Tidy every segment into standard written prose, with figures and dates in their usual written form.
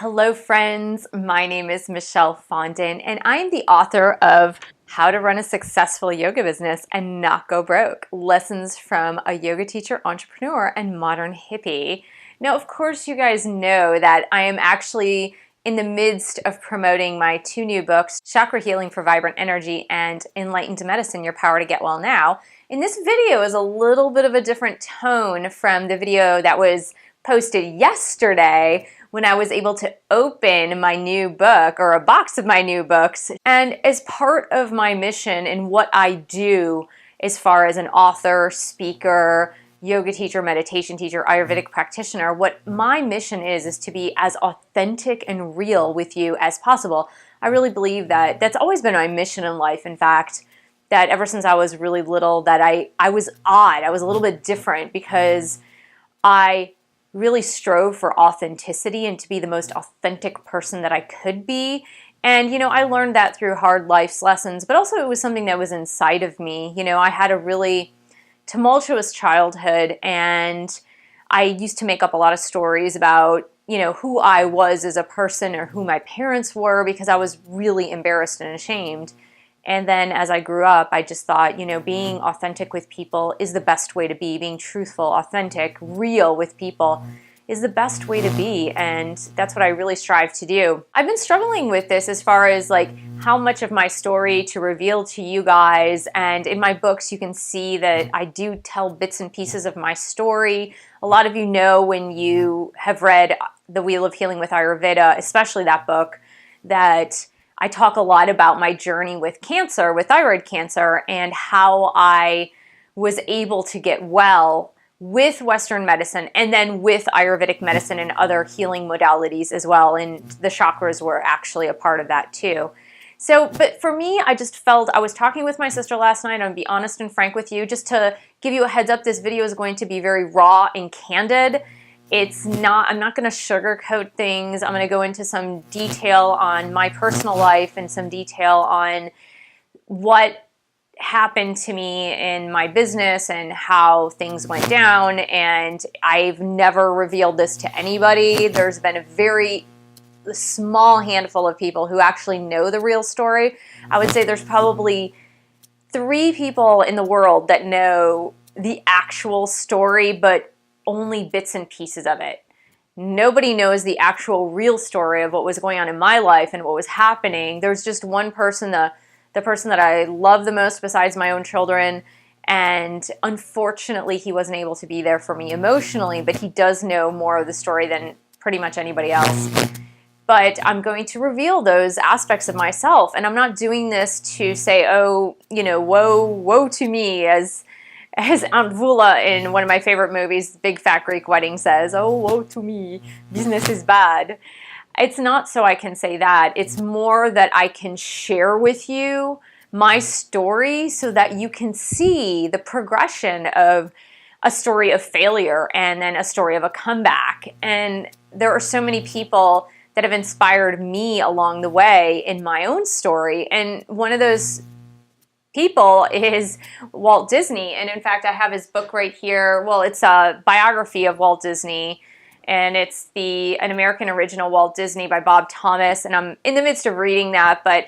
Hello friends, my name is Michelle Fondin and I am the author of How to Run a Successful Yoga Business and Not Go Broke, Lessons from a Yoga Teacher, Entrepreneur, and Modern Hippie. Now, of course, you guys know that I am actually in the midst of promoting my two new books, Chakra Healing for Vibrant Energy and Enlightened Medicine, Your Power to Get Well Now. And this video is a little bit of a different tone from the video that was posted yesterday when I was able to open my new book, or a box of my new books. And as part of my mission and what I do as far as an author, speaker, yoga teacher, meditation teacher, Ayurvedic practitioner, what my mission is to be as authentic and real with you as possible. I really believe that that's always been my mission in life. In fact, that ever since I was really little, that I was odd. I was a little bit different because I really strove for authenticity and to be the most authentic person that I could be. And, I learned that through hard life's lessons, but also it was something that was inside of me. I had a really tumultuous childhood, and I used to make up a lot of stories about, who I was as a person or who my parents were, because I was really embarrassed and ashamed. And then as I grew up, I just thought, being authentic with people is the best way to be. Being truthful, authentic, real with people is the best way to be. And that's what I really strive to do. I've been struggling with this as far as how much of my story to reveal to you guys. And in my books, you can see that I do tell bits and pieces of my story. A lot of you know, when you have read The Wheel of Healing with Ayurveda, especially that book, that I talk a lot about my journey with cancer, with thyroid cancer, and how I was able to get well with Western medicine and then with Ayurvedic medicine and other healing modalities as well. And the chakras were actually a part of that too. So, but for me, I just felt, I was talking with my sister last night, I'm gonna be honest and frank with you, just to give you a heads up, this video is going to be very raw and candid. I'm not going to sugarcoat things. I'm going to go into some detail on my personal life and some detail on what happened to me in my business and how things went down. And I've never revealed this to anybody. There's been a very small handful of people who actually know the real story. I would say there's probably 3 people in the world that know the actual story, but only bits and pieces of it. Nobody knows the actual real story of what was going on in my life and what was happening. There's just one person, the person that I love the most besides my own children, and unfortunately he wasn't able to be there for me emotionally, but he does know more of the story than pretty much anybody else. But I'm going to reveal those aspects of myself, and I'm not doing this to say, oh, woe to me, as Aunt Vula in one of my favorite movies, Big Fat Greek Wedding, says, oh, woe to me, business is bad. It's not so I can say that. It's more that I can share with you my story so that you can see the progression of a story of failure and then a story of a comeback. And there are so many people that have inspired me along the way in my own story. And one of those people is Walt Disney. And in fact, I have his book right here. Well, it's a biography of Walt Disney, and it's An American Original Walt Disney by Bob Thomas. And I'm in the midst of reading that, but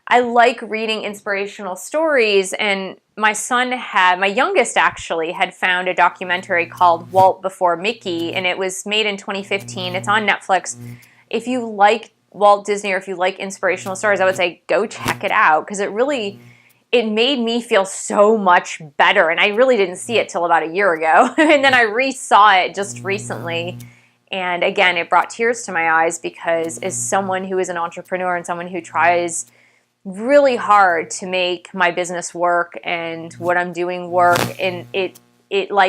I like reading inspirational stories. And my youngest actually had found a documentary called Walt Before Mickey, and it was made in 2015. It's on Netflix. If you like Walt Disney or if you like inspirational stories, I would say go check it out, because it made me feel so much better. And I really didn't see it till about a year ago. And then I re-saw it just recently. And again, it brought tears to my eyes, because as someone who is an entrepreneur and someone who tries really hard to make my business work and what I'm doing work, and it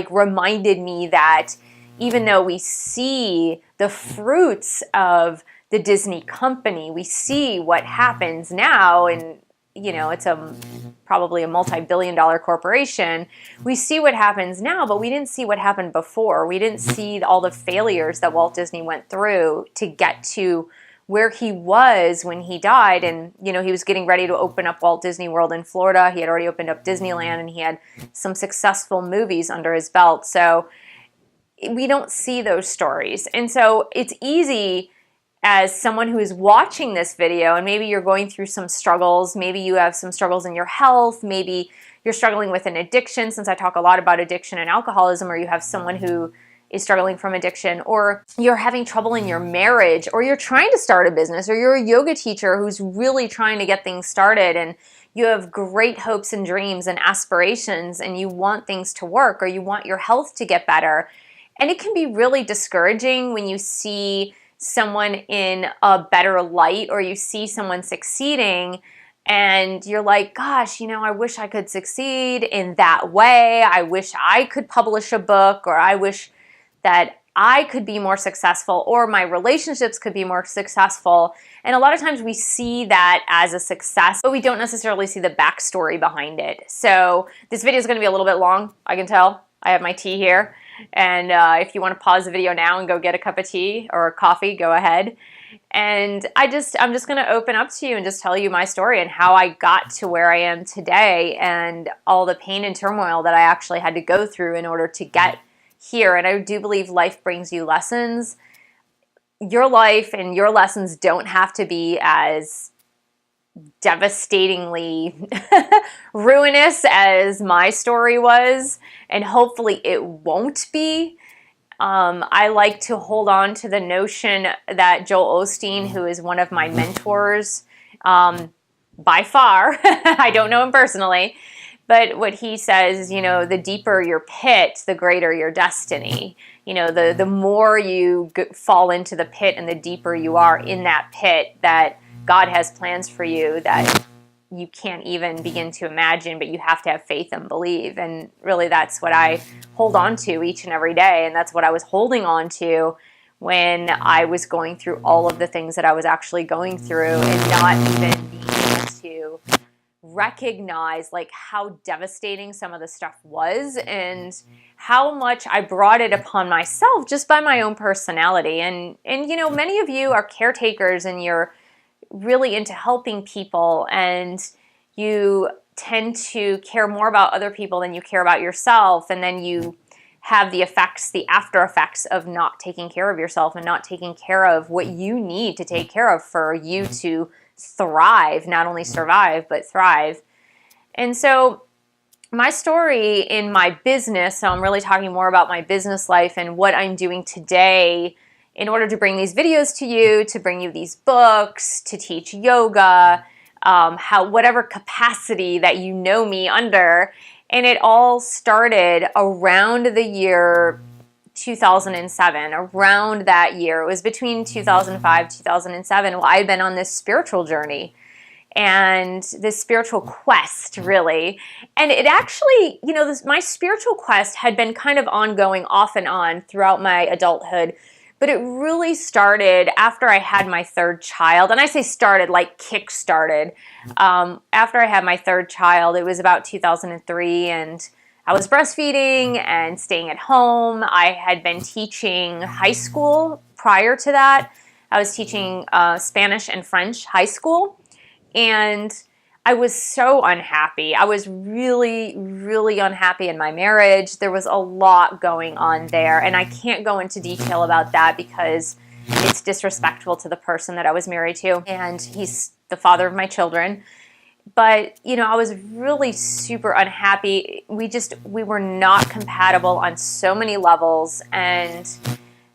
reminded me that even though we see the fruits of the Disney company, we see what happens now, and it's probably a multi-billion-dollar corporation. We see what happens now, but we didn't see what happened before. We didn't see all the failures that Walt Disney went through to get to where he was when he died. And, he was getting ready to open up Walt Disney World in Florida. He had already opened up Disneyland, and he had some successful movies under his belt. So we don't see those stories. And so it's easy as someone who is watching this video, and maybe you're going through some struggles, maybe you have some struggles in your health, maybe you're struggling with an addiction, since I talk a lot about addiction and alcoholism, or you have someone who is struggling from addiction, or you're having trouble in your marriage, or you're trying to start a business, or you're a yoga teacher who's really trying to get things started, and you have great hopes and dreams and aspirations, and you want things to work, or you want your health to get better. And it can be really discouraging when you see someone in a better light, or you see someone succeeding, and you're like, gosh, I wish I could succeed in that way. I wish I could publish a book, or I wish that I could be more successful, or my relationships could be more successful. And a lot of times we see that as a success, but we don't necessarily see the backstory behind it. So this video is going to be a little bit long, I can tell. I have my tea here. And if you want to pause the video now and go get a cup of tea or coffee, go ahead. And I'm just going to open up to you and just tell you my story and how I got to where I am today, and all the pain and turmoil that I actually had to go through in order to get here. And I do believe life brings you lessons. Your life and your lessons don't have to be as devastatingly ruinous as my story was, and hopefully it won't be. I like to hold on to the notion that Joel Osteen, who is one of my mentors by far, I don't know him personally, but what he says, the deeper your pit, the greater your destiny. The more you fall into the pit and the deeper you are in that pit, that God has plans for you that you can't even begin to imagine, but you have to have faith and believe. And really, that's what I hold on to each and every day. And that's what I was holding on to when I was going through all of the things that I was actually going through, and not even being able to recognize how devastating some of the stuff was, and how much I brought it upon myself just by my own personality. And many of you are caretakers, and you're really into helping people, and you tend to care more about other people than you care about yourself, and then you have the after effects of not taking care of yourself and not taking care of what you need to take care of for you to thrive, not only survive, but thrive. And so my story in my business, so I'm really talking more about my business life and what I'm doing today in order to bring these videos to you, to bring you these books, to teach yoga, whatever capacity that you know me under. And it all started around the year 2007, around that year. It was between 2005, 2007. Well, I'd been on this spiritual journey and this spiritual quest, really. And it actually, my spiritual quest had been kind of ongoing off and on throughout my adulthood. But it really started after I had my third child. And I say started, like kick-started. After I had my third child, it was about 2003, and I was breastfeeding and staying at home. I had been teaching high school prior to that. I was teaching Spanish and French high school. And I was so unhappy. I was really, really unhappy in my marriage. There was a lot going on there, and I can't go into detail about that because it's disrespectful to the person that I was married to, and he's the father of my children. But, I was really super unhappy. We were not compatible on so many levels, and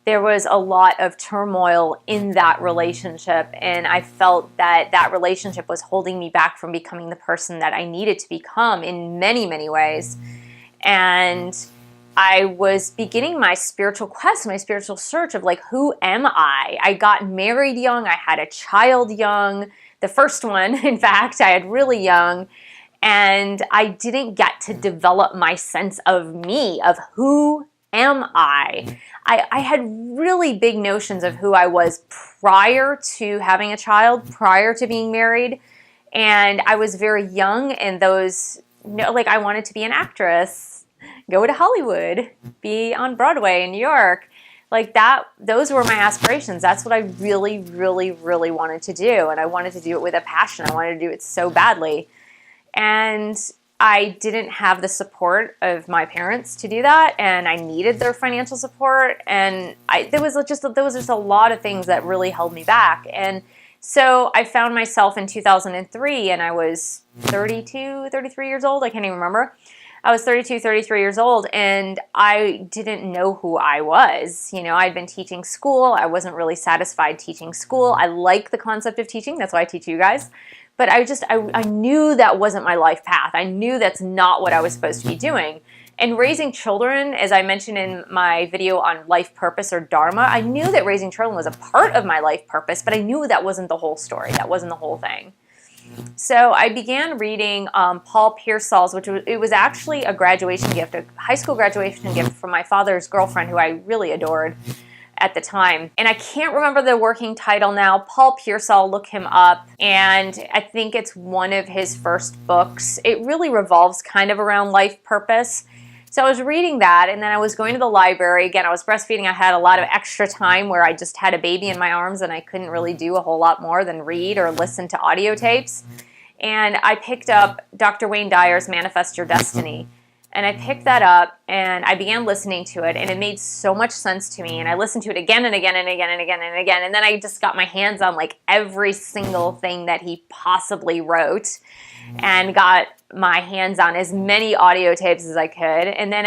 there was a lot of turmoil in that relationship, and I felt that relationship was holding me back from becoming the person that I needed to become in many, many ways. And I was beginning my spiritual quest, my spiritual search of who am I? I got married young. I had a child young. The first one, in fact, I had really young. And I didn't get to develop my sense of me, of who am I? I had really big notions of who I was prior to having a child, prior to being married. And I was very young, and I wanted to be an actress, go to Hollywood, be on Broadway in New York. Those were my aspirations. That's what I really, really, really wanted to do. And I wanted to do it with a passion. I wanted to do it so badly. And I didn't have the support of my parents to do that, and I needed their financial support, and there was just a lot of things that really held me back. And so I found myself in 2003, and I was 32, 33 years old. I can't even remember. I was 32, 33 years old, and I didn't know who I was. I'd been teaching school. I wasn't really satisfied teaching school. I like the concept of teaching. That's why I teach you guys. But I knew that wasn't my life path. I knew that's not what I was supposed to be doing. And raising children, as I mentioned in my video on life purpose or dharma, I knew that raising children was a part of my life purpose, but I knew that wasn't the whole story. That wasn't the whole thing. So I began reading Paul Pearsall's, it was actually a graduation gift, a high school graduation gift from my father's girlfriend, who I really adored at the time. And I can't remember the working title now. Paul Pearsall, look him up. And I think it's one of his first books. It really revolves kind of around life purpose. So I was reading that, and then I was going to the library. Again, I was breastfeeding. I had a lot of extra time where I just had a baby in my arms, and I couldn't really do a whole lot more than read or listen to audio tapes. And I picked up Dr. Wayne Dyer's Manifest Your Destiny. And I picked that up, and I began listening to it, and it made so much sense to me. And I listened to it again and again and again and again and again. And then I just got my hands on like every single thing that he possibly wrote, and got my hands on as many audio tapes as I could. And then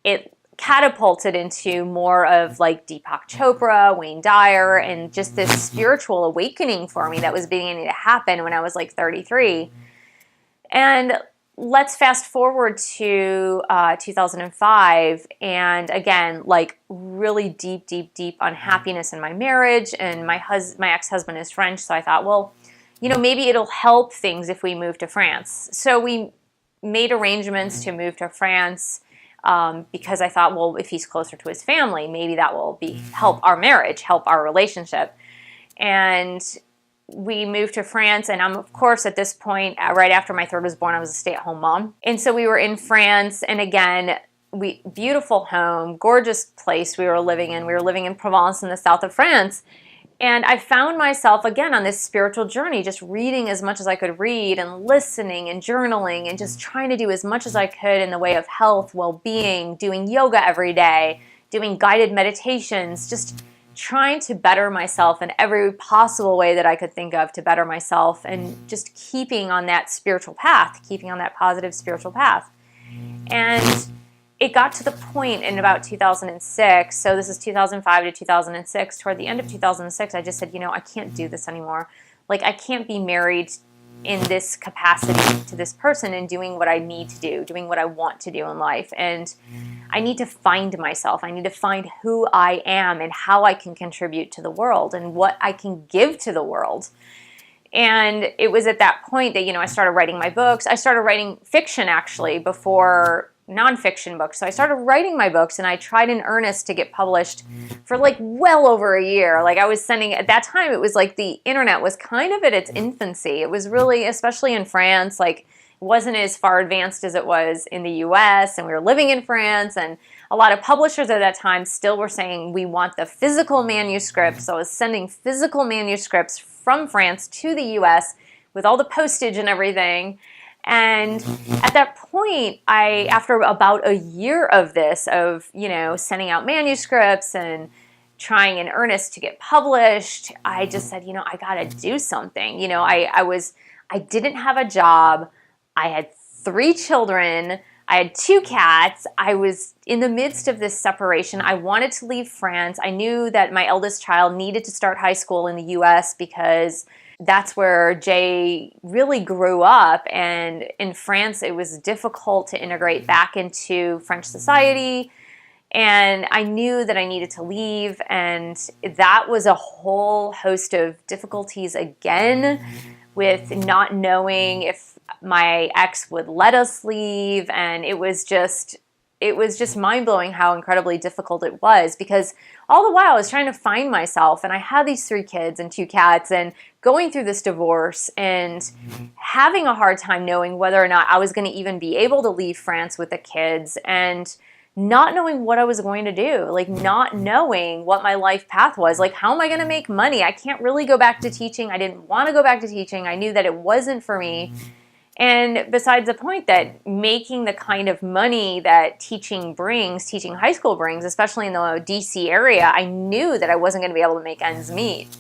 it catapulted into more of like Deepak Chopra, Wayne Dyer, and just this spiritual awakening for me that was beginning to happen when I was like 33. And let's fast forward to 2005, and again, like really deep unhappiness in my marriage, and my ex-husband is French, so I thought, well, maybe it'll help things if we move to France. So we made arrangements to move to France because I thought, well, if he's closer to his family, maybe that will help our marriage, help our relationship. And we moved to France, and I'm, of course, at this point, right after my third was born, I was a stay-at-home mom. And so we were in France, and again, beautiful home, gorgeous place we were living in. We were living in Provence in the south of France. And I found myself, again, on this spiritual journey, just reading as much as I could read, and listening and journaling, and just trying to do as much as I could in the way of health, well-being, doing yoga every day, doing guided meditations, just trying to better myself in every possible way that I could think of to better myself, and just keeping on that spiritual path, keeping on that positive spiritual path. And it got to the point in about 2006, so this is 2005 to 2006, toward the end of 2006, I just said, I can't do this anymore. Like, I can't be married in this capacity to this person and doing what I need to do, doing what I want to do in life. And I need to find myself. I need to find who I am and how I can contribute to the world and what I can give to the world. And it was at that point that, I started writing my books. I started writing fiction, actually, before nonfiction books. So I started writing my books, and I tried in earnest to get published for like well over a year. Like, I was sending, at that time, it was like the internet was kind of at its infancy. It was really, especially in France, like it wasn't as far advanced as it was in the US, and we were living in France, and a lot of publishers at that time still were saying, we want the physical manuscripts. So I was sending physical manuscripts from France to the US with all the postage and everything. And at that point, after about a year of this, of, sending out manuscripts and trying in earnest to get published, I just said, I gotta do something. I didn't have a job. I had 3 children. I had 2 cats. I was in the midst of this separation. I wanted to leave France. I knew that my eldest child needed to start high school in the US because that's where Jay really grew up, and in France it was difficult to integrate back into French society, and I knew that I needed to leave, and that was a whole host of difficulties again, with not knowing if my ex would let us leave, and it was just mind-blowing how incredibly difficult it was, because all the while I was trying to find myself, and I had these 3 kids and 2 cats, and going through this divorce and having a hard time knowing whether or not I was going to even be able to leave France with the kids, and not knowing what I was going to do, like not knowing what my life path was. Like, how am I going to make money? I can't really go back to teaching. I didn't want to go back to teaching. I knew that it wasn't for me. And besides the point that making the kind of money that teaching high school brings, especially in the DC area, I knew that I wasn't going to be able to make ends meet.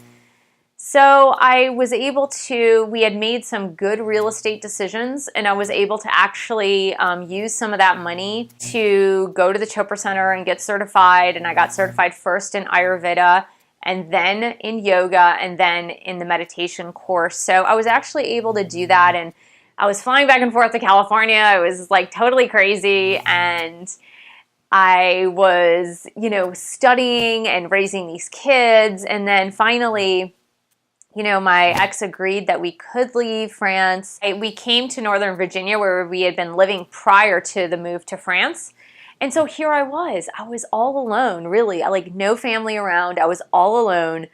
So I was able to, we had made some good real estate decisions, and I was able to actually use some of that money to go to the Chopra Center and get certified. And I got certified first in Ayurveda, and then in yoga, and then in the meditation course. So I was actually able to do that, and I was flying back and forth to California. I was like totally crazy, and I was, studying and raising these kids, and then finally, my ex agreed that we could leave France. We came to Northern Virginia where we had been living prior to the move to France. And so here I was all alone, really. No family around. I was all alone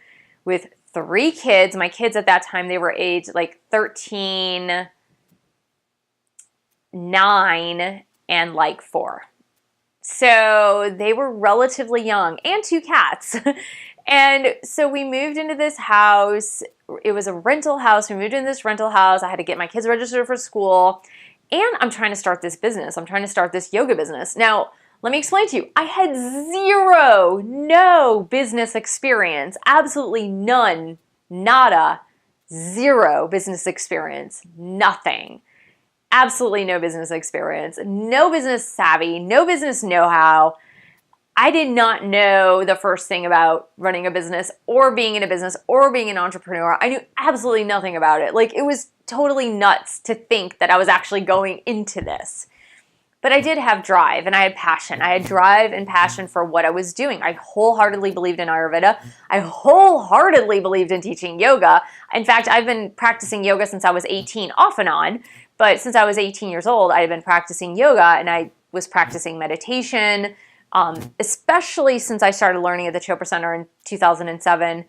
with 3 kids. My kids at that time, they were aged 13, 9, and 4. So they were relatively young, and 2 cats. And so we moved into this house. It was a rental house. We moved into this rental house. I had to get my kids registered for school. And I'm trying to start this business. I'm trying to start this yoga business. Now, let me explain to you. I had no business experience. Absolutely none. Nada. 0 business experience. Nothing. Absolutely no business experience. No business savvy. No business know-how. I did not know the first thing about running a business or being in a business or being an entrepreneur. I knew absolutely nothing about it. It was totally nuts to think that I was actually going into this. But I did have drive and I had passion. I had drive and passion for what I was doing. I wholeheartedly believed in Ayurveda. I wholeheartedly believed in teaching yoga. In fact, I've been practicing yoga since I was 18, off and on. But since I was 18 years old, I had been practicing yoga, and I was practicing meditation, especially since I started learning at the Chopra Center in 2007.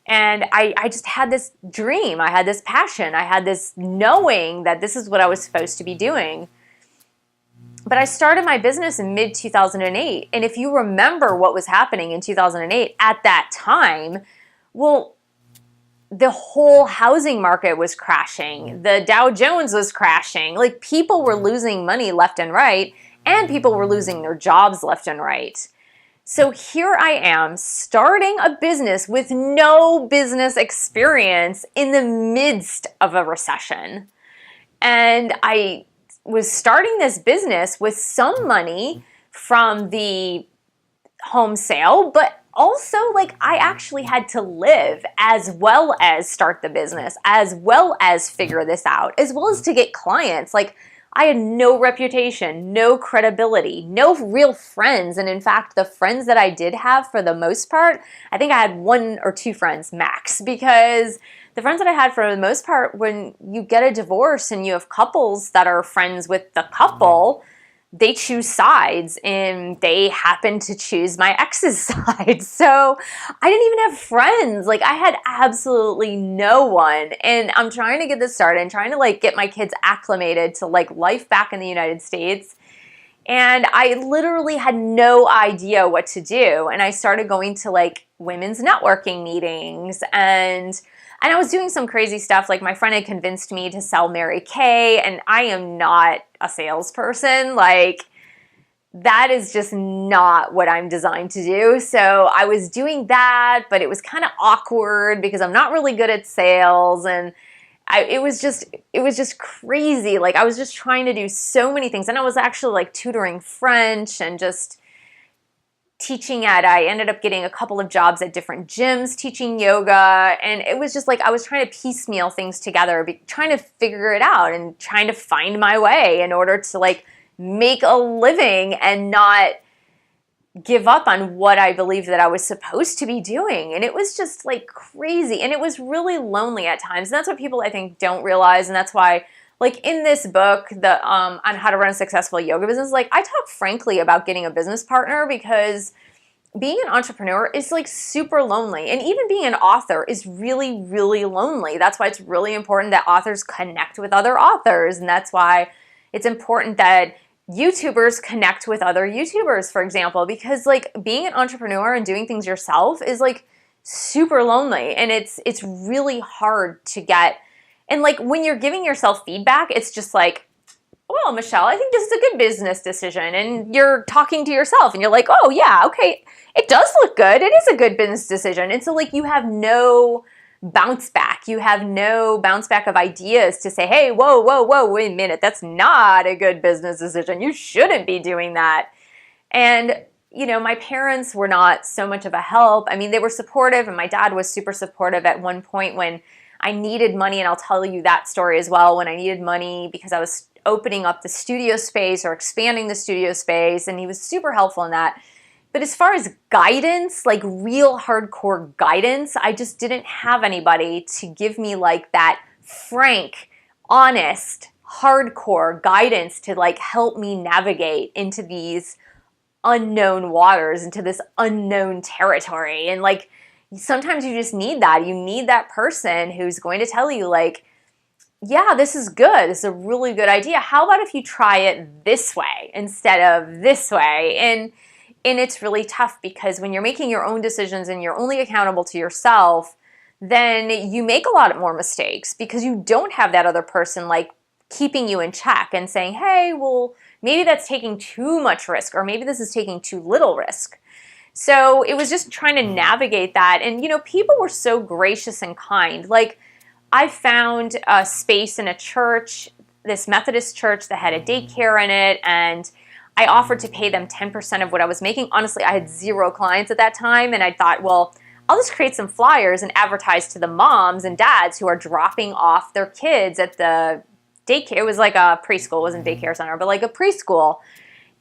And I just had this dream. I had this passion. I had this knowing that this is what I was supposed to be doing. But I started my business in mid-2008. And if you remember what was happening in 2008 at that time, well, the whole housing market was crashing. The Dow Jones was crashing. People were losing money left and right, and people were losing their jobs left and right. So here I am starting a business with no business experience in the midst of a recession. And I was starting this business with some money from the home sale, but also I actually had to live as well as start the business, as well as figure this out, as well as to get clients. I had no reputation, no credibility, no real friends. And in fact, the friends that I did have, for the most part, I think I had 1 or 2 friends max, because the friends that I had for the most part, when you get a divorce and you have couples that are friends with the couple, they choose sides, and they happen to choose my ex's side. So I didn't even have friends. I had absolutely no one. And I'm trying to get this started and trying to get my kids acclimated to life back in the United States. And I literally had no idea what to do. And I started going to women's networking meetings, and I was doing some crazy stuff. My friend had convinced me to sell Mary Kay, and I am not a salesperson. That is just not what I'm designed to do. So I was doing that, but it was kind of awkward because I'm not really good at sales, and it was just crazy. I was just trying to do so many things, and I was actually tutoring French and just teaching I ended up getting a couple of jobs at different gyms teaching yoga, and it was just I was trying to piecemeal things together, trying to figure it out and trying to find my way in order to make a living and not give up on what I believed that I was supposed to be doing. And it was just crazy, and it was really lonely at times. And that's what people I think don't realize, and that's why in this book, on how to run a successful yoga business, I talk frankly about getting a business partner, because being an entrepreneur is super lonely. And even being an author is really, really lonely. That's why it's really important that authors connect with other authors. And that's why it's important that YouTubers connect with other YouTubers, for example, because being an entrepreneur and doing things yourself is super lonely. And it's really hard to get And like when you're giving yourself feedback, it's just like, well, Michelle, I think this is a good business decision. And you're talking to yourself and you're like, oh yeah, okay, it does look good. It is a good business decision. And so like you have no bounce back. You have no bounce back of ideas to say, hey, whoa, whoa, whoa, wait a minute. That's not a good business decision. You shouldn't be doing that. And, you know, my parents were not so much of a help. I mean, they were supportive, and my dad was super supportive at one point when I needed money. And I'll tell you that story as well, when I needed money because I was opening up the studio space or expanding the studio space. And he was super helpful in that. But as far as guidance, like real hardcore guidance, I just didn't have anybody to give me like that frank, honest, hardcore guidance to like help me navigate into these unknown waters, into this unknown territory. And like sometimes you just need that. You need that person who's going to tell you like, yeah, this is good. This is a really good idea. How about if you try it this way instead of this way? And it's really tough because when you're making your own decisions and you're only accountable to yourself, then you make a lot more mistakes because you don't have that other person like keeping you in check and saying, hey, well, maybe that's taking too much risk, or maybe this is taking too little risk. So it was just trying to navigate that. And, you know, people were so gracious and kind. Like I found a space in a church, this Methodist church that had a daycare in it, and I offered to pay them 10% of what I was making. Honestly, I had 0 clients at that time, and I thought, well, I'll just create some flyers and advertise to the moms and dads who are dropping off their kids at the daycare. It was like a preschool, it wasn't a daycare center, but like a preschool.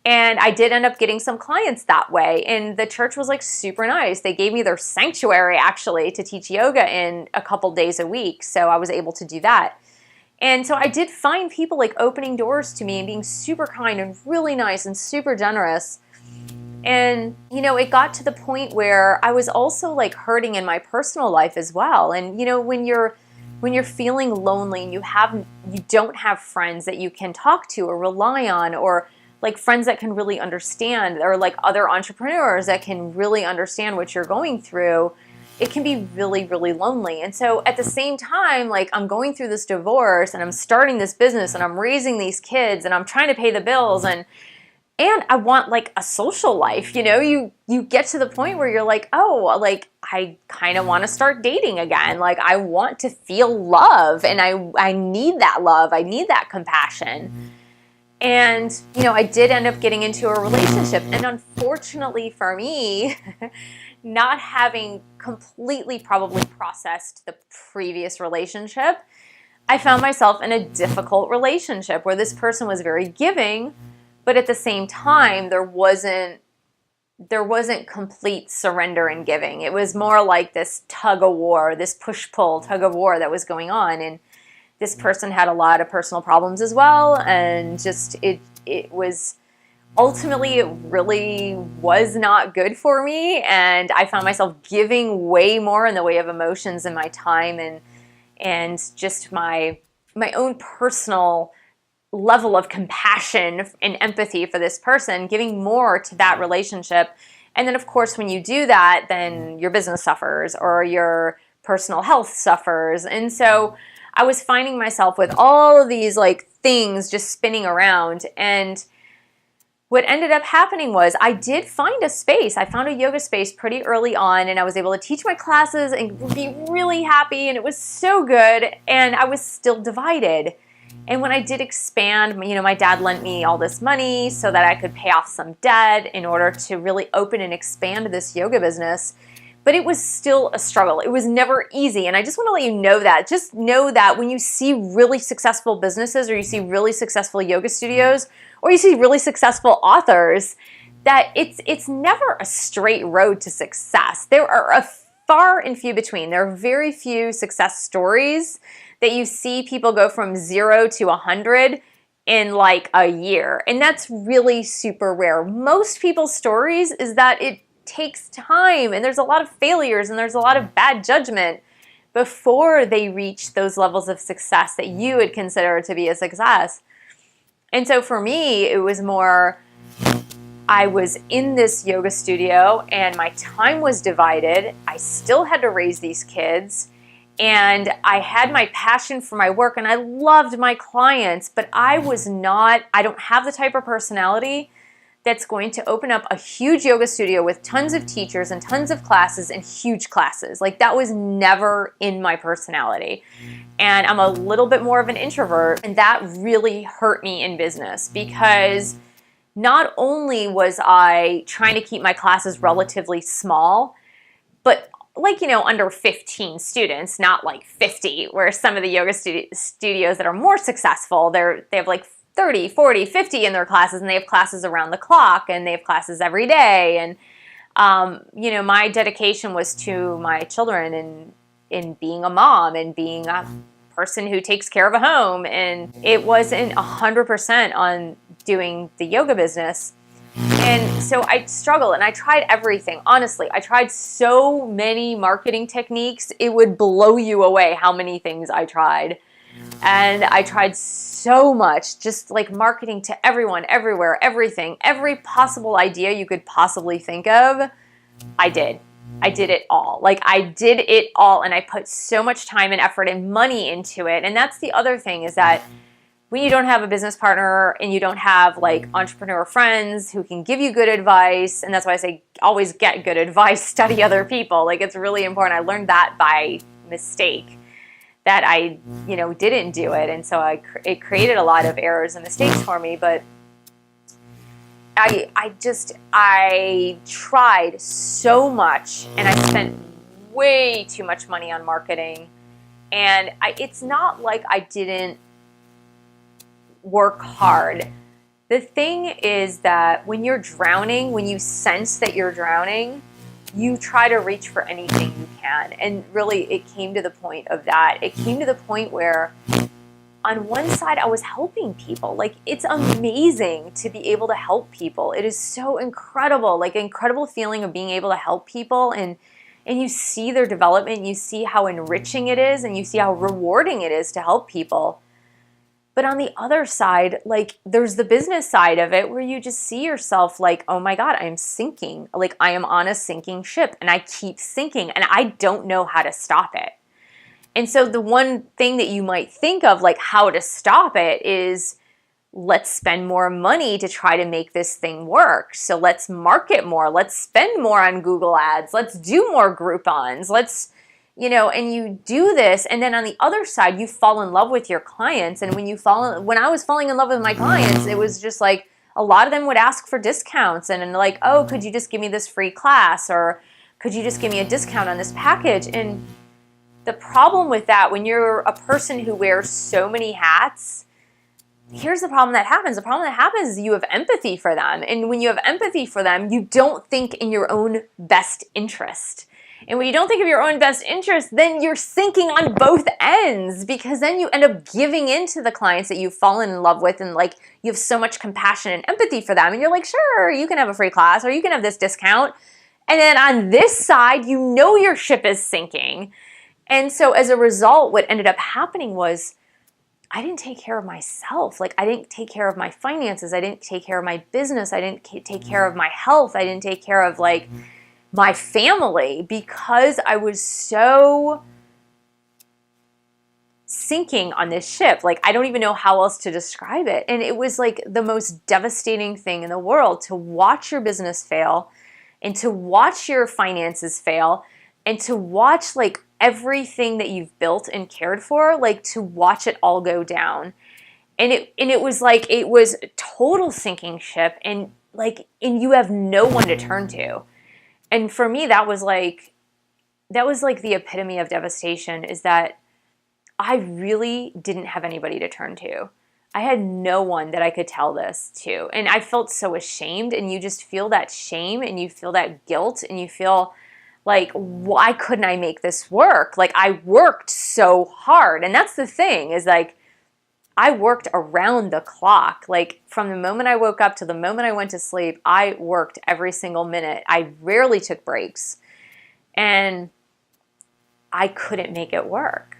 And I did end up getting some clients that way. And the church was like super nice. They gave me their sanctuary actually to teach yoga in a couple days a week. So I was able to do that. And so I did find people like opening doors to me and being super kind and really nice and super generous. And, you know, it got to the point where I was also like hurting in my personal life as well. And, you know, when you're feeling lonely and you don't have friends that you can talk to or rely on, or like friends that can really understand, or like other entrepreneurs that can really understand what you're going through, it can be really, really lonely. And so at the same time, like I'm going through this divorce and I'm starting this business and I'm raising these kids and I'm trying to pay the bills and I want like a social life, you know, you get to the point where you're like, oh, like I kind of want to start dating again. Like I want to feel love, and I need that love. I need that compassion. And, you know, I did end up getting into a relationship. And unfortunately for me, not having completely probably processed the previous relationship, I found myself in a difficult relationship where this person was very giving, but at the same time, there wasn't complete surrender and giving. It was more like this tug of war, this push-pull tug of war that was going on. And this person had a lot of personal problems as well. And just, it was, ultimately, it really was not good for me. And I found myself giving way more in the way of emotions and my time and just my own personal level of compassion and empathy for this person, giving more to that relationship. And then of course, when you do that, then your business suffers or your personal health suffers. And so I was finding myself with all of these like things just spinning around. And what ended up happening was I did find a space. I found a yoga space pretty early on, and I was able to teach my classes and be really happy, and it was so good. And I was still divided. And when I did expand, you know, my dad lent me all this money so that I could pay off some debt in order to really open and expand this yoga business. But it was still a struggle. It was never easy. And I just want to let you know that. Just know that when you see really successful businesses, or you see really successful yoga studios, or you see really successful authors, that it's never a straight road to success. There are a far and few between. There are very few success stories that you see people go from 0 to 100 in like a year. And that's really super rare. Most people's stories is that it takes time, and there's a lot of failures, and there's a lot of bad judgment before they reach those levels of success that you would consider to be a success. And so for me, it was more, I was in this yoga studio and my time was divided. I still had to raise these kids. And I had my passion for my work and I loved my clients, but I don't have the type of personality that's going to open up a huge yoga studio with tons of teachers and tons of classes and huge classes. Like, that was never in my personality. And I'm a little bit more of an introvert, and that really hurt me in business, because not only was I trying to keep my classes relatively small, but under 15 students, not like 50, where some of the yoga studios that are more successful, they have like 30, 40, 50 in their classes, and they have classes around the clock, and they have classes every day. And, my dedication was to my children and in being a mom and being a person who takes care of a home. And it wasn't 100% on doing the yoga business. And so I struggled, and I tried everything. Honestly, I tried so many marketing techniques. It would blow you away how many things I tried. And I tried so much, just like marketing to everyone, everywhere, everything, every possible idea you could possibly think of. I did it all. Like, I did it all, and I put so much time and effort and money into it. And that's the other thing, is that when you don't have a business partner and you don't have like entrepreneur friends who can give you good advice, and that's why I say always get good advice, study other people. Like, it's really important. I learned that by mistake, that I, didn't do it. And so it created a lot of errors and mistakes for me. But I tried so much, and I spent way too much money on marketing. And it's not like I didn't work hard. The thing is that when you're drowning, when you sense that you're drowning, you try to reach for anything you can. And really, it came to the point of that. It came to the point where on one side, I was helping people. Like, it's amazing to be able to help people. It is so incredible, like incredible feeling of being able to help people, and you see their development, you see how enriching it is, and you see how rewarding it is to help people. But on the other side, like, there's the business side of it where you just see yourself like, oh my God, I'm sinking. Like, I am on a sinking ship, and I keep sinking, and I don't know how to stop it. And so the one thing that you might think of, like, how to stop it is, let's spend more money to try to make this thing work. So let's market more. Let's spend more on Google Ads. Let's do more Groupons. And you do this, and then on the other side, you fall in love with your clients. And when I was falling in love with my clients, it was just like, a lot of them would ask for discounts, and like, oh, could you just give me this free class? Or could you just give me a discount on this package? And the problem with that, when you're a person who wears so many hats, here's the problem that happens. The problem that happens is you have empathy for them. And when you have empathy for them, you don't think in your own best interest. And when you don't think of your own best interest, then you're sinking on both ends, because then you end up giving in to the clients that you've fallen in love with, and like, you have so much compassion and empathy for them, and you're like, sure, you can have a free class, or you can have this discount. And then on this side, your ship is sinking. And so as a result, what ended up happening was, I didn't take care of myself. Like, I didn't take care of my finances. I didn't take care of my business. I didn't take care of my health. I didn't take care of like my family, because I was so sinking on this ship. Like, I don't even know how else to describe it. And it was like the most devastating thing in the world to watch your business fail, and to watch your finances fail, and to watch like everything that you've built and cared for, like, to watch it all go down. And it was like, it was a total sinking ship, and you have no one to turn to. And for me, that was like the epitome of devastation, is that I really didn't have anybody to turn to. I had no one that I could tell this to. And I felt so ashamed, and you just feel that shame, and you feel that guilt, and you feel like, why couldn't I make this work? Like, I worked so hard. And that's the thing, is like, I worked around the clock. Like, from the moment I woke up to the moment I went to sleep, I worked every single minute. I rarely took breaks. And I couldn't make it work.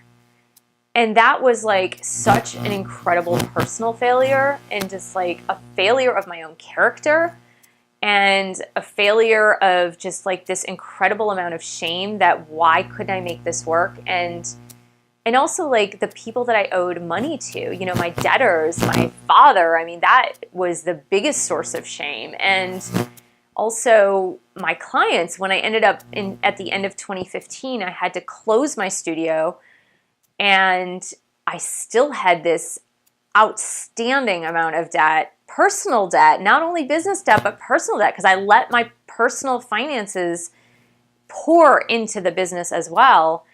And that was like such an incredible personal failure, and just like a failure of my own character, and a failure of just like this incredible amount of shame, that why couldn't I make this work? And And also like the people that I owed money to, you know, my debtors, my father. I mean, that was the biggest source of shame. And also my clients, when I ended up at the end of 2015, I had to close my studio, and I still had this outstanding amount of debt, personal debt, not only business debt, but personal debt, because I let my personal finances pour into the business as well.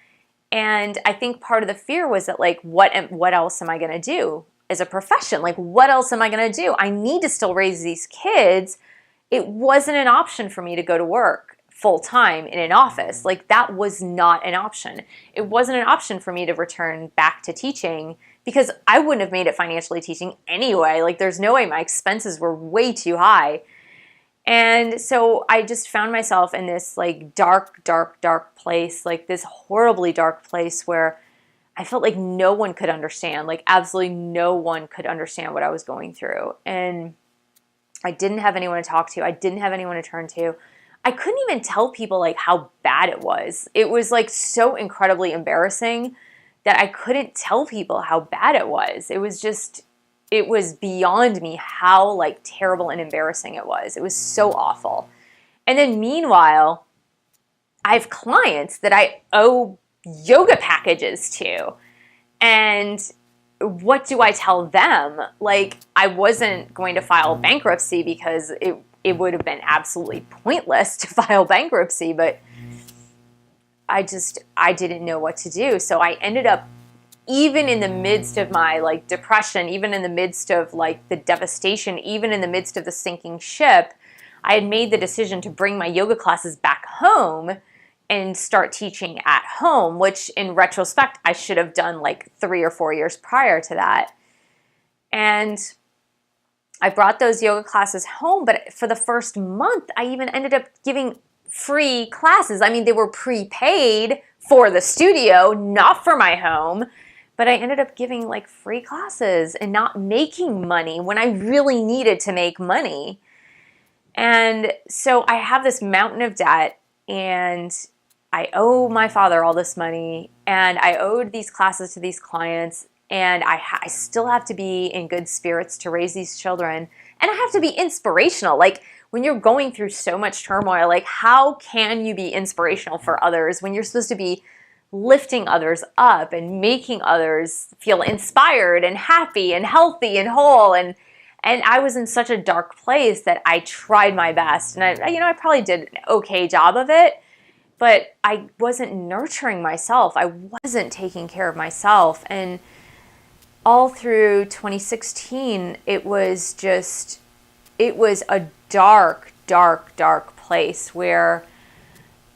And I think part of the fear was that, like, what else am I going to do as a profession? Like, what else am I going to do? I need to still raise these kids. It wasn't an option for me to go to work full time in an office. Like, that was not an option. It wasn't an option for me to return back to teaching, because I wouldn't have made it financially teaching anyway. Like, there's no way. My expenses were way too high. And so I just found myself in this like dark, dark, dark place, like this horribly dark place where I felt like no one could understand, like absolutely no one could understand what I was going through. And I didn't have anyone to talk to. I didn't have anyone to turn to. I couldn't even tell people like how bad it was. It was like so incredibly embarrassing that I couldn't tell people how bad it was. It was beyond me how like terrible and embarrassing it was. It was so awful. And then meanwhile, I have clients that I owe yoga packages to. And what do I tell them? Like, I wasn't going to file bankruptcy because it would have been absolutely pointless to file bankruptcy, but I didn't know what to do. So I ended up, even in the midst of my like depression, even in the midst of like the devastation, even in the midst of the sinking ship, I had made the decision to bring my yoga classes back home and start teaching at home, which in retrospect, I should have done like 3 or 4 years prior to that. And I brought those yoga classes home, but for the first month, I even ended up giving free classes. I mean, they were prepaid for the studio, not for my home. But I ended up giving like free classes and not making money when I really needed to make money. And so I have this mountain of debt, and I owe my father all this money, and I owed these classes to these clients, and I still have to be in good spirits to raise these children. And I have to be inspirational. Like, when you're going through so much turmoil, like, how can you be inspirational for others when you're supposed to be lifting others up and making others feel inspired and happy and healthy and whole? And I was in such a dark place that I tried my best, and I probably did an okay job of it, but I wasn't nurturing myself. I wasn't taking care of myself. And all through 2016, it was a dark, dark, dark place where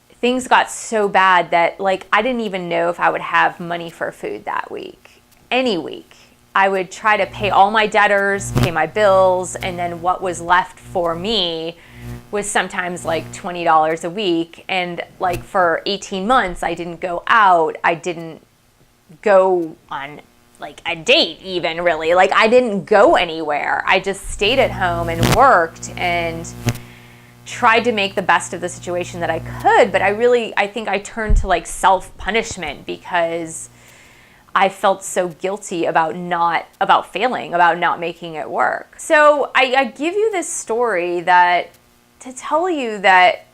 things got so bad that like I didn't even know if I would have money for food that week. Any week, I would try to pay all my debtors, pay my bills, and then what was left for me was sometimes like $20 a week. And like for 18 months, I didn't go out. I didn't go on like a date even, really. Like, I didn't go anywhere. I just stayed at home and worked and tried to make the best of the situation that I could. But I think I turned to like self-punishment because I felt so guilty about failing, about not making it work. So I give you this story to tell you that,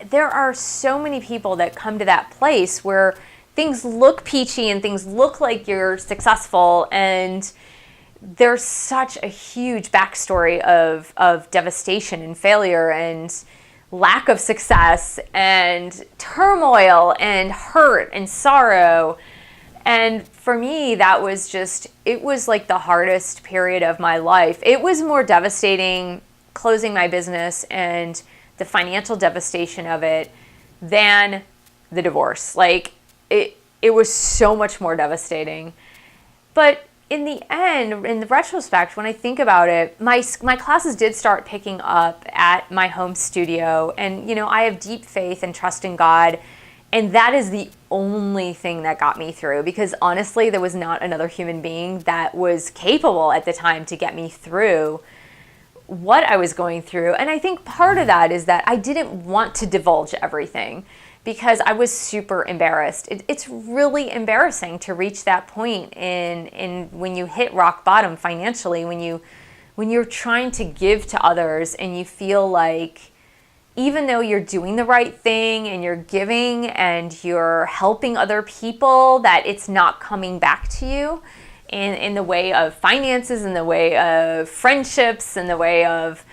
there are so many people that come to that place where things look peachy and things look like you're successful, and there's such a huge backstory of devastation and failure and lack of success and turmoil and hurt and sorrow. And for me, it was like the hardest period of my life. It was more devastating closing my business and the financial devastation of it than the divorce. Like, it was so much more devastating. But in the end, in the retrospect, when I think about it, my classes did start picking up at my home studio. And, I have deep faith and trust in God. And that is the only thing that got me through, because honestly, there was not another human being that was capable at the time to get me through what I was going through. And I think part of that is that I didn't want to divulge everything, because I was super embarrassed. It's really embarrassing to reach that point in when you hit rock bottom financially, when you're trying to give to others and you feel like even though you're doing the right thing and you're giving and you're helping other people, that it's not coming back to you in the way of finances, in the way of friendships, in the way of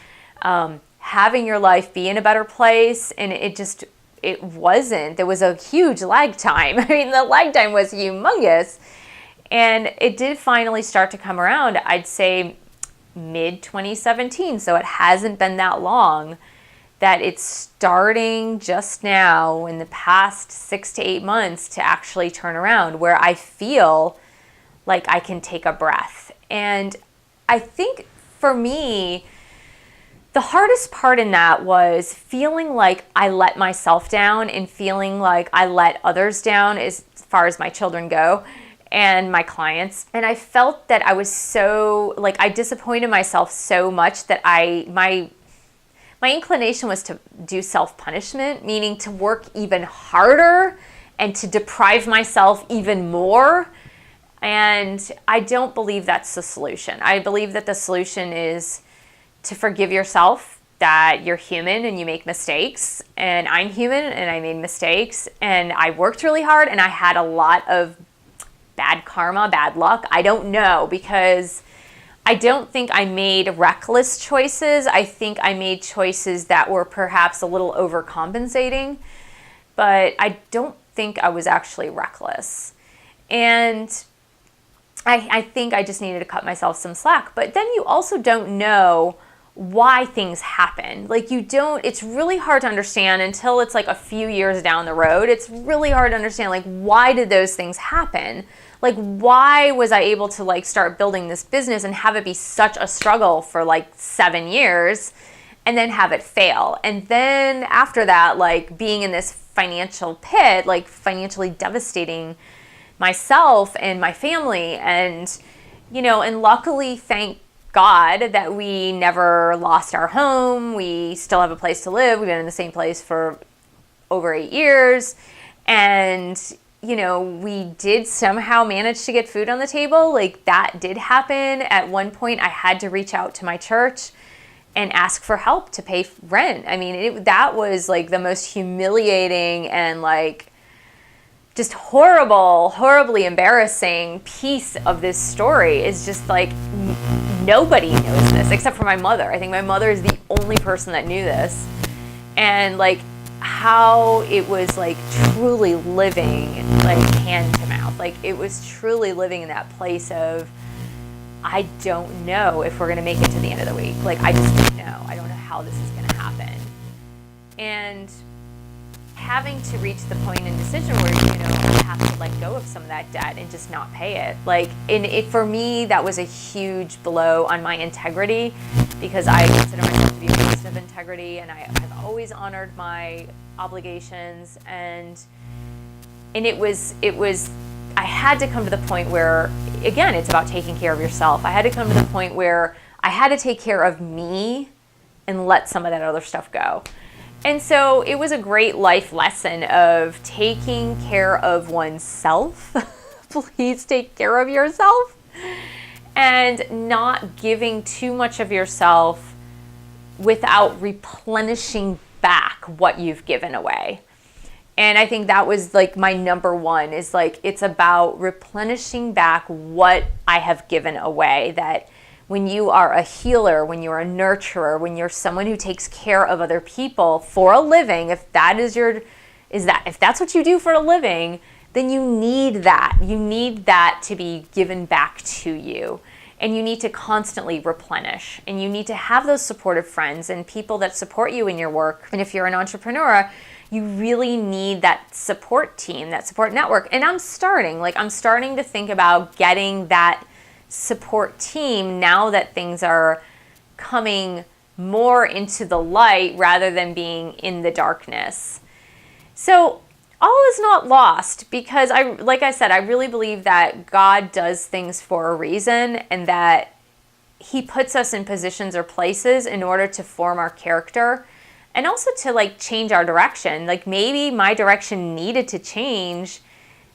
having your life be in a better place. And it wasn't. There was a huge lag time. I mean, the lag time was humongous. And it did finally start to come around, I'd say mid 2017. So it hasn't been that long that it's starting just now in the past 6 to 8 months to actually turn around, where I feel like I can take a breath. And I think for me, the hardest part in that was feeling like I let myself down and feeling like I let others down as far as my children go and my clients. And I felt that I was so, like, I disappointed myself so much that my inclination was to do self-punishment, meaning to work even harder and to deprive myself even more. And I don't believe that's the solution. I believe that the solution is to forgive yourself, that you're human and you make mistakes, and I'm human and I made mistakes, and I worked really hard and I had a lot of bad karma, bad luck. I don't know, because I don't think I made reckless choices. I think I made choices that were perhaps a little overcompensating, but I don't think I was actually reckless. And I think I just needed to cut myself some slack. But then you also don't know why things happen. Like, it's really hard to understand until it's like a few years down the road. It's really hard to understand, like, why did those things happen? Like, why was I able to like start building this business and have it be such a struggle for like 7 years and then have it fail? And then after that, like being in this financial pit, like financially devastating myself and my family. And, and luckily, thank God that we never lost our home. We still have a place to live. We've been in the same place for over 8 years. And we did somehow manage to get food on the table. Like, that did happen. At one point, I had to reach out to my church and ask for help to pay rent. I mean, that was like the most humiliating and like just horribly embarrassing piece of this story. Is just like nobody knows this except for my mother. I think my mother is the only person that knew this. And like, how it was like truly living like hand to mouth. Like, it was truly living in that place of, I don't know if we're going to make it to the end of the week. Like, I just don't know. I don't know how this is going to happen. And having to reach the point in decision where, I have to let go of some of that debt and just not pay it. Like, for me, that was a huge blow on my integrity, because I consider myself to be a person of integrity, and I've always honored my obligations, and it was I had to come to the point where, again, it's about taking care of yourself. I had to come to the point where I had to take care of me and let some of that other stuff go. And so it was a great life lesson of taking care of oneself. Please take care of yourself. And not giving too much of yourself without replenishing back what you've given away. And I think that was like my number one, is like, it's about replenishing back what I have given away. That when you are a healer, when you're a nurturer, when you're someone who takes care of other people for a living, if that's what you do for a living, then you need that. You need that to be given back to you. And you need to constantly replenish. And you need to have those supportive friends and people that support you in your work. And if you're an entrepreneur, you really need that support team, that support network. And I'm starting to think about getting that support team now that things are coming more into the light rather than being in the darkness. So all is not lost, because like I said, I really believe that God does things for a reason, and that he puts us in positions or places in order to form our character and also to like change our direction. Like maybe my direction needed to change.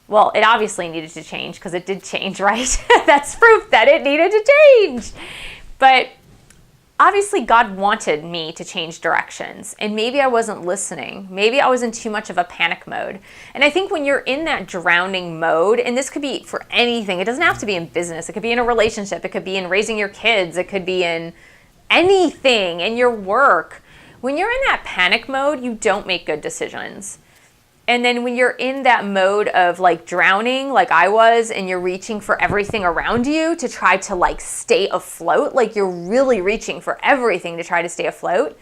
Well, it obviously needed to change because it did change, right? That's proof that it needed to change. But obviously God wanted me to change directions, and maybe I wasn't listening. Maybe I was in too much of a panic mode. And I think when you're in that drowning mode, and this could be for anything, it doesn't have to be in business. It could be in a relationship. It could be in raising your kids. It could be in anything, in your work. When you're in that panic mode, you don't make good decisions. And then when you're in that mode of like drowning, like I was, and you're reaching for everything around you to try to like stay afloat, like you're really reaching for everything to try to stay afloat,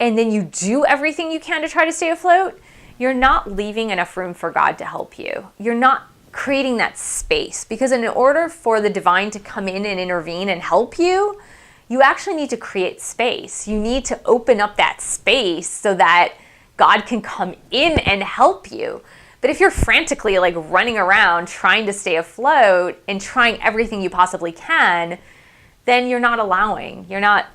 and then you do everything you can to try to stay afloat, you're not leaving enough room for God to help you. You're not creating that space, because in order for the divine to come in and intervene and help you, you actually need to create space. You need to open up that space so that God can come in and help you. But if you're frantically like running around trying to stay afloat and trying everything you possibly can, then you're not allowing. You're not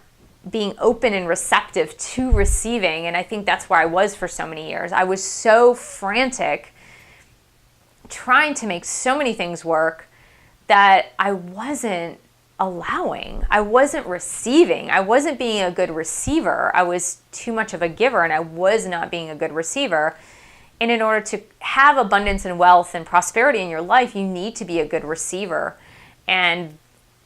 being open and receptive to receiving. And I think that's where I was for so many years. I was so frantic trying to make so many things work that I wasn't allowing. I wasn't receiving. I wasn't being a good receiver. I was too much of a giver, and I was not being a good receiver. And in order to have abundance and wealth and prosperity in your life, you need to be a good receiver. And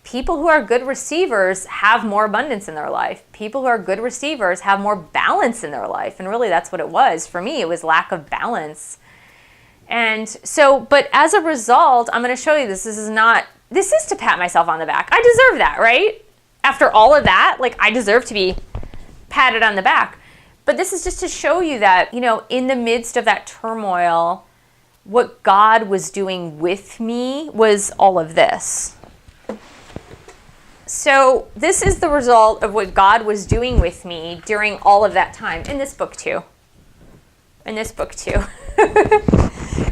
people who are good receivers have more abundance in their life. People who are good receivers have more balance in their life. And really that's what it was. For me, it was lack of balance. And so, but as a result, I'm going to show you this. This is to pat myself on the back. I deserve that, right? After all of that, like I deserve to be patted on the back. But this is just to show you that, you know, in the midst of that turmoil, what God was doing with me was all of this. So this is the result of what God was doing with me during all of that time. In this book too. In this book too.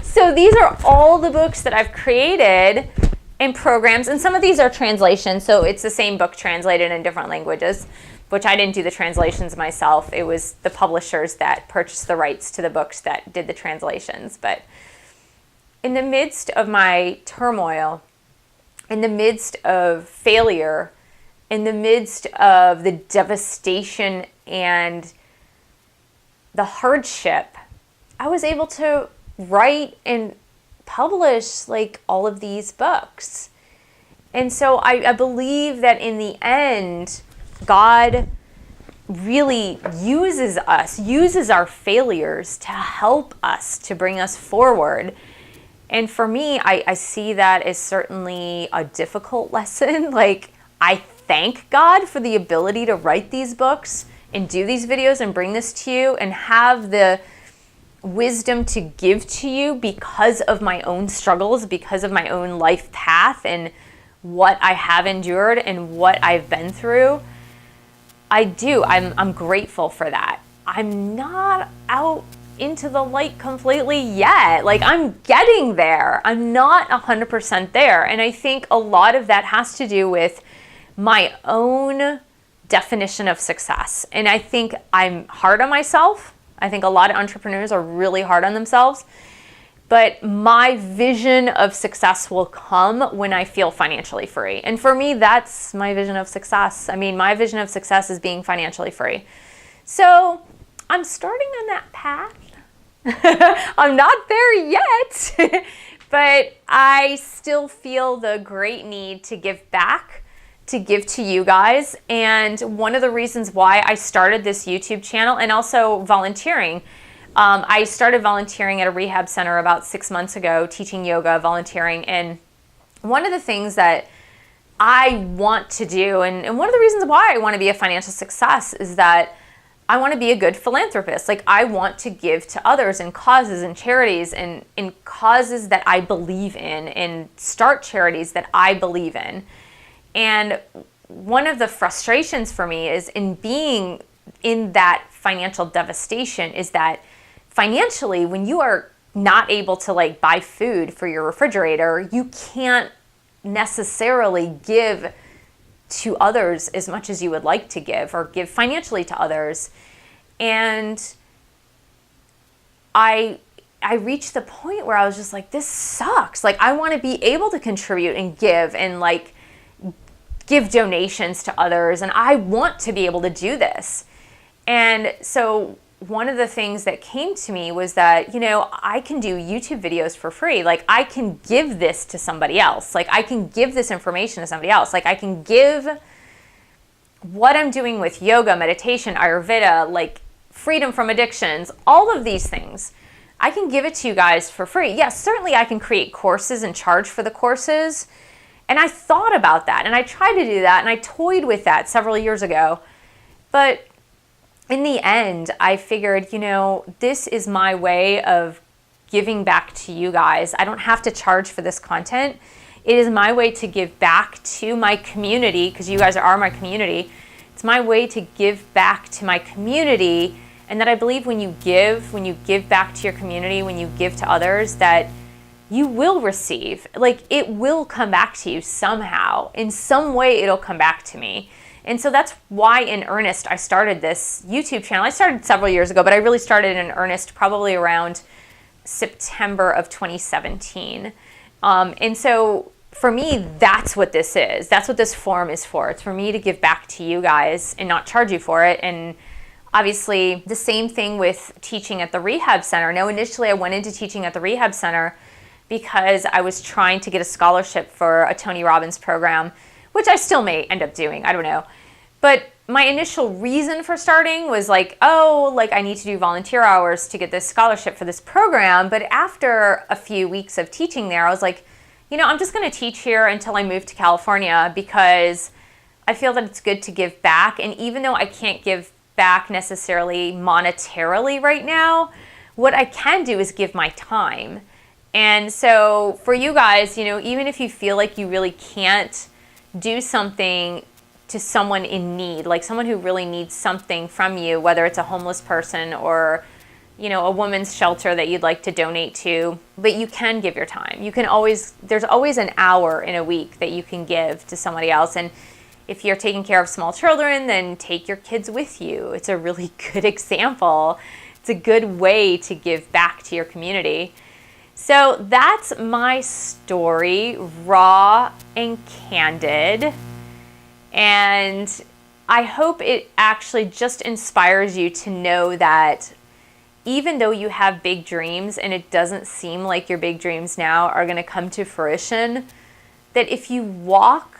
So these are all the books that I've created and programs, and some of these are translations, so it's the same book translated in different languages, which I didn't do the translations myself. It was the publishers that purchased the rights to the books that did the translations. But in the midst of my turmoil, in the midst of failure, in the midst of the devastation and the hardship, I was able to write and publish like all of these books. And so I believe that in the end, God really uses our failures to help us, to bring us forward. And for me, I see that as certainly a difficult lesson. Like, I thank God for the ability to write these books and do these videos and bring this to you and have the wisdom to give to you because of my own struggles, because of my own life path and what I have endured and what I've been through. I'm grateful for that. I'm not out into the light completely yet. Like, I'm getting there. I'm not 100% there. And I think a lot of that has to do with my own definition of success. And I think I'm hard on myself. I think a lot of entrepreneurs are really hard on themselves, but my vision of success will come when I feel financially free. And for me, that's my vision of success. I mean, my vision of success is being financially free. So I'm starting on that path. I'm not there yet, but I still feel the great need to give back, to give to you guys. And one of the reasons why I started this YouTube channel, and also volunteering, I started volunteering at a rehab center about 6 months ago, teaching yoga, volunteering. And one of the things that I want to do, and one of the reasons why I want to be a financial success, is that I want to be a good philanthropist. Like, I want to give to others in causes and charities and in causes that I believe in, and start charities that I believe in. And one of the frustrations for me is in being in that financial devastation is that financially, when you are not able to like buy food for your refrigerator, you can't necessarily give to others as much as you would like to give, or give financially to others. And I reached the point where I was just like, this sucks. Like, I want to be able to contribute and give and like give donations to others. And I want to be able to do this. And so one of the things that came to me was that, you know, I can do YouTube videos for free. Like, I can give this to somebody else. Like, I can give this information to somebody else. Like, I can give what I'm doing with yoga, meditation, Ayurveda, like freedom from addictions, all of these things. I can give it to you guys for free. Yes, certainly I can create courses and charge for the courses. And I thought about that and I tried to do that and I toyed with that several years ago. But in the end, I figured, you know, this is my way of giving back to you guys. I don't have to charge for this content. It is my way to give back to my community, because you guys are my community. It's my way to give back to my community. And that I believe when you give back to your community, when you give to others, that you will receive. Like, it will come back to you somehow. In some way, it'll come back to me. And so that's why in earnest I started this YouTube channel. I started several years ago, but I really started in earnest probably around September of 2017. And so for me, that's what this is. That's what this forum is for. It's for me to give back to you guys and not charge you for it. And obviously the same thing with teaching at the rehab center. Now, initially I went into teaching at the rehab center because I was trying to get a scholarship for a Tony Robbins program, which I still may end up doing, I don't know. But my initial reason for starting was like, oh, like I need to do volunteer hours to get this scholarship for this program. But after a few weeks of teaching there, I was like, you know, I'm just gonna teach here until I move to California, because I feel that it's good to give back. And even though I can't give back necessarily monetarily right now, what I can do is give my time. And so for you guys, you know, even if you feel like you really can't do something to someone in need, like someone who really needs something from you, whether it's a homeless person or, you know, a woman's shelter that you'd like to donate to, but you can give your time. You can always, there's always an hour in a week that you can give to somebody else. And if you're taking care of small children, then take your kids with you. It's a really good example. It's a good way to give back to your community. So that's my story, raw and candid. And I hope it actually just inspires you to know that even though you have big dreams and it doesn't seem like your big dreams now are going to come to fruition, that if you walk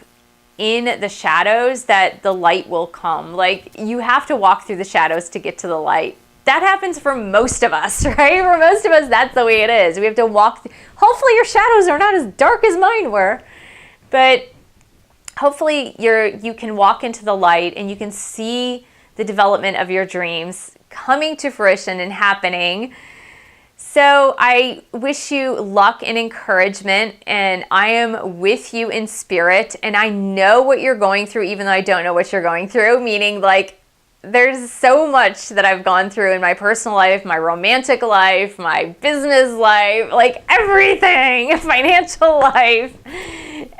in the shadows, that the light will come. Like, you have to walk through the shadows to get to the light. That happens for most of us, right? For most of us, that's the way it is. We have to walk. Hopefully your shadows are not as dark as mine were, but hopefully you can walk into the light and you can see the development of your dreams coming to fruition and happening. So I wish you luck and encouragement, and I am with you in spirit, and I know what you're going through, even though I don't know what you're going through, meaning like there's so much that I've gone through in my personal life, my romantic life, my business life, like everything, financial life.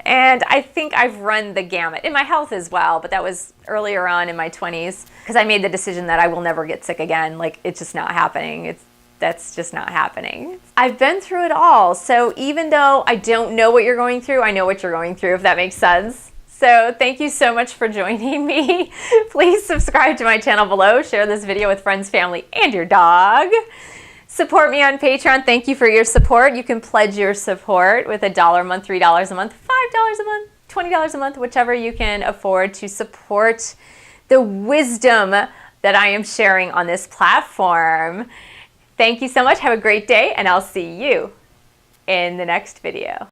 And I think I've run the gamut in my health as well, but that was earlier on in my 20s, because I made the decision that I will never get sick again. Like, it's just not happening. That's just not happening. I've been through it all. So even though I don't know what you're going through, I know what you're going through, if that makes sense. So thank you so much for joining me. Please subscribe to my channel below. Share this video with friends, family, and your dog. Support me on Patreon. Thank you for your support. You can pledge your support with $1 a month, $3 a month, $5 a month, $20 a month, whichever you can afford to support the wisdom that I am sharing on this platform. Thank you so much. Have a great day, and I'll see you in the next video.